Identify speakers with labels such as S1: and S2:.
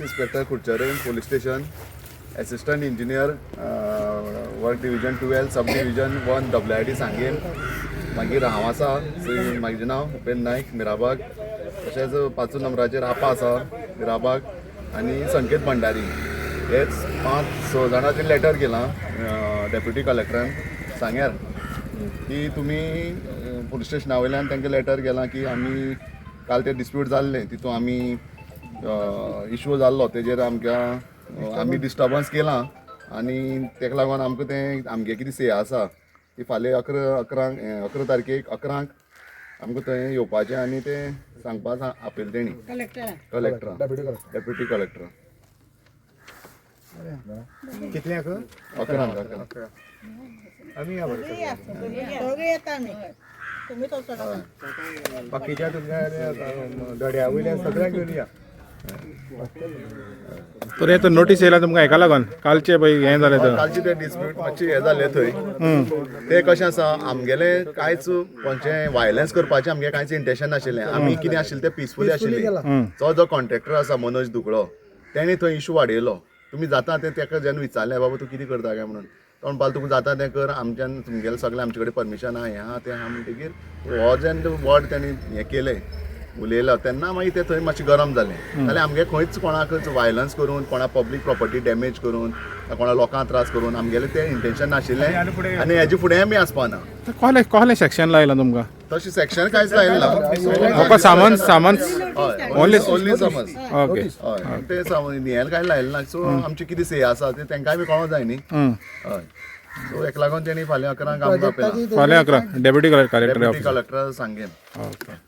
S1: inspector Kudchare police station assistant engineer work division 12 sub division 1 WID सांगेन मागीर हांव आसा म्हाजें नांव उपेंद्र नायक मिराबाग तशेंच 5 नंबराचेर आपा आसा मिराबाग आनी संकेत भंडारी हेच 5-6 जाणांचें लेटर केलां डेप्युटी कलेक्टरान सांग्यार की तुमी पुलीस स्टेशना वयल्यान तांकां लेटर केलां की आमी काल ते डिस्प्यूट जाल्ले तितून आमी इश्यू जाल्लो तेजेर आमी डिस्टर्बन्स केलां आनी ताका लागून आमकां तें आमगे कितें से आसा ती फाल्यां 11 तारखेक 11 आमकां थंय येवपाचें आनी तें सांगपाक आपयलें तेणी कलेक्टरा डेप्युटी कलेक्टर
S2: कितल्यांक
S1: 11
S2: आमी या बाकीच्या तुमच्या दड्या वयल्यान सगळ्यांक घेवन या
S3: तर हे तर नोटीस येयला तुमकां हेका लागून कालचे पळय हें जालें तर
S1: कालचे ते डिस्प्यूट मातशें हें जालें थंय ते कशें आसा आमगेले कांयच खंयचें वायलन्स करपाचें आमगे कांयच इंटेंशन नाशिल्लें आमी कितें आशिल्लें तें पिसफुली आशिल्लें जो कॉन्ट्रॅक्टर आसा मनोज दुकळो तेणी थंय इशू वाडयलो तुमी जाता तें ताका जेन्ना विचारलें बाबा तूं कितें करता काय म्हणून तो म्हणपाक तुका जाता तें कर आमच्यान तुमगेलें सगळें आमचे कडेन परमिशन आहा हें आहा तें आहा म्हणटकीर हो जेन्ना वर्ड तेणी हें केलें उलयलो तेन्ना मागीर तें थंय मातशें गरम जालें जाल्यार आमगे खंयच कोणाकच वायलन्स करून कोणा पब्लीक प्रॉपर्टी डॅमेज करून कोणा लोकांक त्रास करून आमगेलें तें इंटेंशन नाशिल्लें आनी हेजे फुडें आमी आसपाना
S3: कसलें सेक्शन लायलां तुमकां
S1: तशें सेक्शन कांयच लायलें ना
S3: म्हाका सामान
S1: ओन्ली समज
S3: ओके
S1: हय ते हें कांय लायलें ना सो आमचें कितें से आसा तें तांकांय बी कळोंक जाय न्ही हय सो हेका लागून तेणी फाल्यां 11 आमकां आपयलां
S3: फाल्यां 11 डेप्युटी कलेक्टर
S1: कलेक्टर सांगेन
S3: ओके